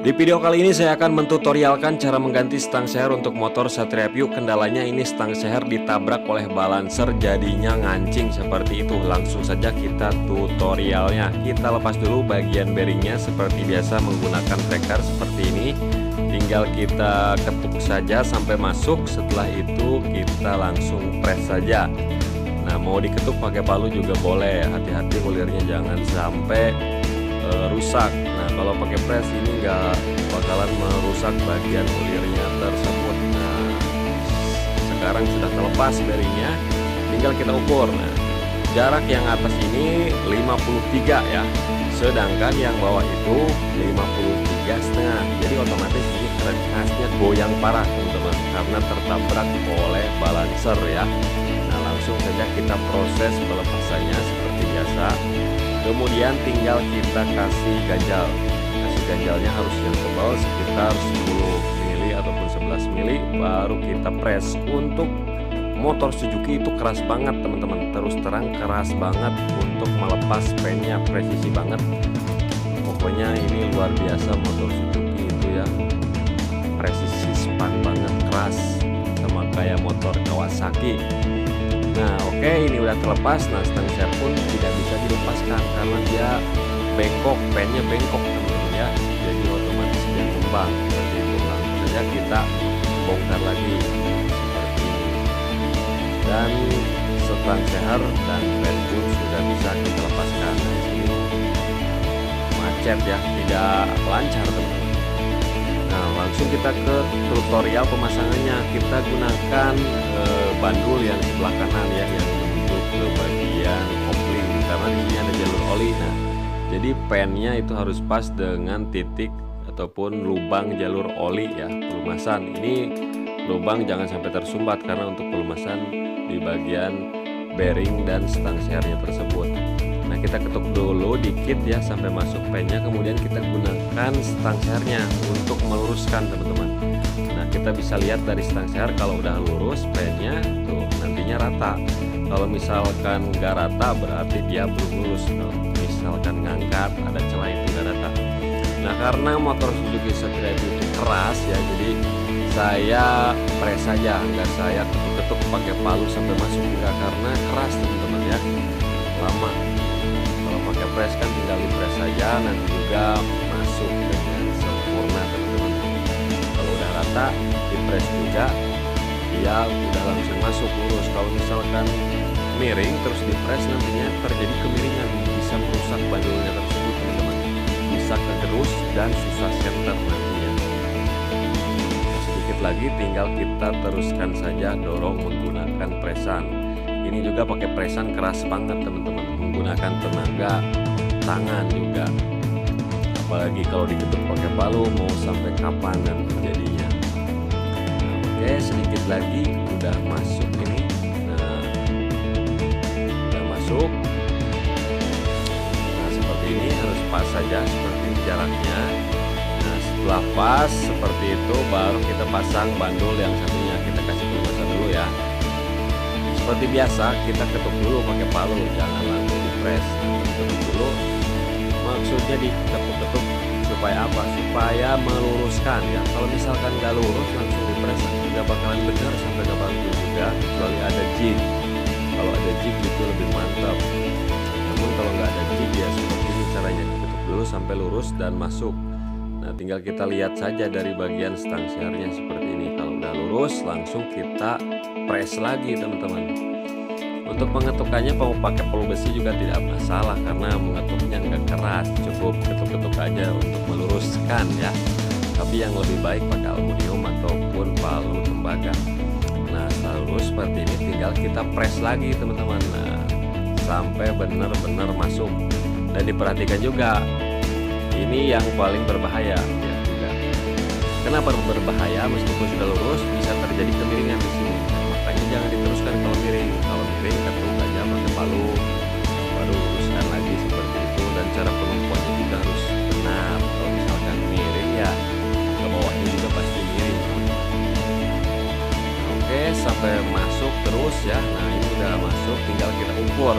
Di video kali ini saya akan mentutorialkan cara mengganti stang seher untuk motor Satria View. Kendalanya ini stang seher ditabrak oleh balancer jadinya ngancing seperti itu. Langsung saja kita tutorialnya. Kita lepas dulu bagian bearingnya seperti biasa menggunakan tracker seperti ini. Tinggal kita ketuk saja sampai masuk. Setelah itu kita langsung press saja. Nah, mau diketuk pakai palu juga boleh. Hati-hati ulirnya jangan sampai rusak. Nah, kalau pakai press ini nggak bakalan merusak bagian ulirnya tersebut. Nah, sekarang sudah terlepas bearingnya, tinggal kita ukur. Nah, jarak yang atas ini 53 ya, sedangkan yang bawah itu 53,5. Jadi otomatis ini kerasnya goyang parah teman-teman karena tertabrak oleh balancer ya. Nah, langsung saja kita proses pelepasannya seperti biasa. Kemudian tinggal kita kasih ganjal. Kasih ganjalnya harus yang tebal sekitar 10 mili ataupun 11 mili, baru kita press. Untuk motor Suzuki itu keras banget teman-teman, terus terang keras banget untuk melepas pennya, presisi banget. Pokoknya ini luar biasa motor Suzuki itu ya, presisi span banget, keras sama kayak motor Kawasaki. Nah, oke, ini udah terlepas. Nah, stang seher pun tidak bisa dilepaskan karena dia bengkok, pennya bengkok teman-teman ya. Jadi otomatis dia tumbang seperti itu. Langsung saja kita bongkar lagi seperti ini. Dan stang seher dan pen pun sudah bisa kita lepaskan. Nah, ini macet ya, tidak lancar teman-teman. Nah, langsung kita ke tutorial pemasangannya. Kita gunakan bandul yang sebelah kanan ya, yang menuju ke bagian kopling karena di sini ada jalur oli. Nah, jadi pennya itu harus pas dengan titik ataupun lubang jalur oli ya, pelumasan. Ini lubang jangan sampai tersumbat karena untuk pelumasan di bagian bearing dan stang sehernya tersebut. Nah, kita ketuk dulu dikit ya sampai masuk pennya, kemudian kita gunakan stang sehernya untuk meluruskan teman-teman. Nah, kita bisa lihat dari stang seher kalau udah lurus pennya tuh nantinya rata. Kalau misalkan nggak rata berarti dia belum lurus. Kalau misalkan ngangkat ada celah itu nggak rata. Nah, karena motor Suzuki Satria View itu keras ya, jadi saya press saja, nggak saya ketuk-ketuk pakai palu sampai masuk, enggak, karena keras teman-teman ya, lama. Kalau pakai press kan tinggal di press saja, nanti juga masuk dengan sempurna teman-teman. Kalau udah rata di press juga, dia udah langsung masuk lurus. Kalau misalkan miring terus di press nantinya terjadi kemiringan, bisa merusak bandulnya tersebut teman-teman, bisa kegerus dan susah center nantinya. Sedikit lagi tinggal kita teruskan saja dorong menggunakan presan. Ini juga pakai presan keras banget teman-teman, menggunakan tenaga tangan juga. Apalagi kalau diketuk pakai palu mau sampai kapan dan terjadinya. Nah, oke, sedikit lagi udah masuk ini. Nah, udah masuk. Nah, seperti ini harus pas saja seperti jaraknya. Nah, setelah pas seperti itu baru kita pasang bandul yang satunya. Kita kasih pelumasan dulu ya. Seperti biasa kita ketuk dulu pakai palu, jangan langsung di press. Ketuk dulu, maksudnya diketuk-ketuk supaya apa? Supaya meluruskan ya. Kalau misalkan nggak lurus langsung di press nggak bakalan benar sampai ke bantu juga, kecuali ada jig. Kalau ada jig itu lebih mantap. Namun kalau nggak ada jig ya seperti ini caranya, ketuk dulu sampai lurus dan masuk. Nah, tinggal kita lihat saja dari bagian stang sehernya seperti ini. Kalau udah lurus langsung kita press lagi teman-teman. Untuk mengetukannya mau pakai palu besi juga tidak masalah karena mengetuknya nggak keras, cukup ketuk-ketuk aja untuk meluruskan ya. Tapi yang lebih baik pakai aluminium ataupun palu tembaga. Nah, setelah lurus seperti ini tinggal kita press lagi teman-teman. Nah, sampai benar-benar masuk. Dan diperhatikan juga, ini yang paling berbahaya ya juga. Kenapa berbahaya? Meskipun sudah lurus bisa terjadi kemiringan di sini. Makanya jangan diteruskan kalau miring. Kalau miring ketuk aja pakai palu, baru luruskan lagi seperti itu. Dan cara penumpuannya juga harus benar. Kalau misalkan miring ya ke bawahnya juga pasti miring. Nah, oke, sampai masuk terus ya. Nah, ini udah masuk, tinggal kita ukur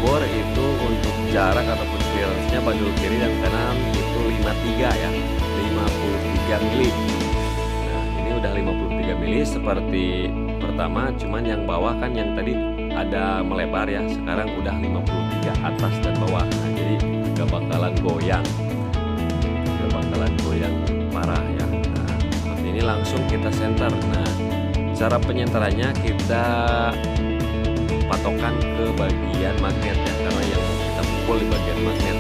bor itu untuk jarak ataupun clearance-nya bandul kiri dan kanan itu 53 ya, 53 mili. Nah, ini udah 53 mili seperti pertama, cuman yang bawah kan yang tadi ada melebar ya, sekarang udah 53 atas dan bawah. Nah, jadi gak bakalan goyang. Gak bakalan goyang parah ya. Nah, seperti ini langsung kita senter. Nah, cara penyenterannya kita patokan ke bagian magnet ya, karena yang kita pukul di bagian magnet.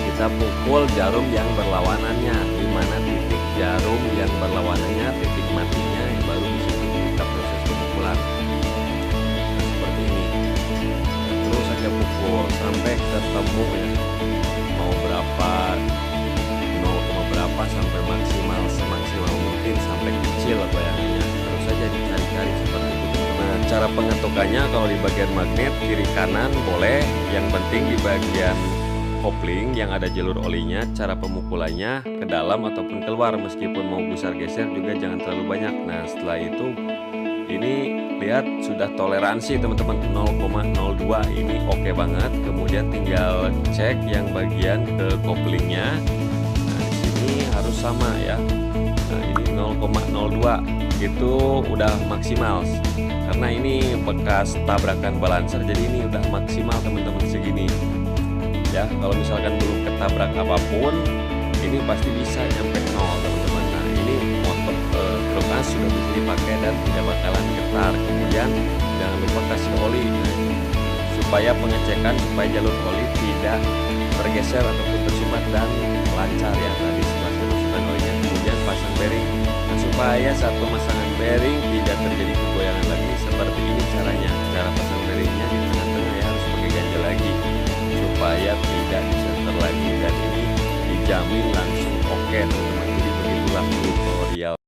Kita pukul jarum yang berlawanannya, di mana titik jarum yang berlawanannya, titik matinya, yang baru di situ kita proses pemukulan. Nah, seperti ini. Terus saja pukul sampai ketemu ya. Mau berapa, 0, berapa sampai maksimal, semaksimal mungkin sampai kecil goyangannya. Terus saja dicari-cari seperti itu. Nah, cara pengetukannya kalau di bagian magnet kiri kanan boleh, yang penting di bagian kopling yang ada jalur olinya, cara pemukulannya ke dalam ataupun keluar, meskipun mau besar geser juga jangan terlalu banyak. Nah, setelah itu ini lihat sudah toleransi teman-teman 0,02, ini oke banget. Kemudian tinggal cek yang bagian ke koplingnya. Nah, di sini harus sama ya. Nah, ini 0,02 itu udah maksimal, karena ini bekas tabrakan balancer, jadi ini udah maksimal teman-teman segini ya. Kalau misalkan belum ketabrak apapun, ini pasti bisa nyampe 0 teman-teman. Nah, ini motor Cross sudah bisa dipakai dan tidak bakalan getar. Kemudian jangan lupa kasih oli supaya pengecekan, supaya jalur oli tidak tergeser ataupun tersumbat dan lancar ya. Tadi setelah masukkan olinya, kemudian pasang bearing. Nah, supaya saat pemasangan bearing tidak terjadi kegoyangan lagi, seperti ini caranya. Cara pasang bearingnya di tengah-tengah ya, harus pakai ganjel lagi supaya tidak disenter lagi, dan ini dijamin langsung oke teman-teman. Jadi begitulah tutorial.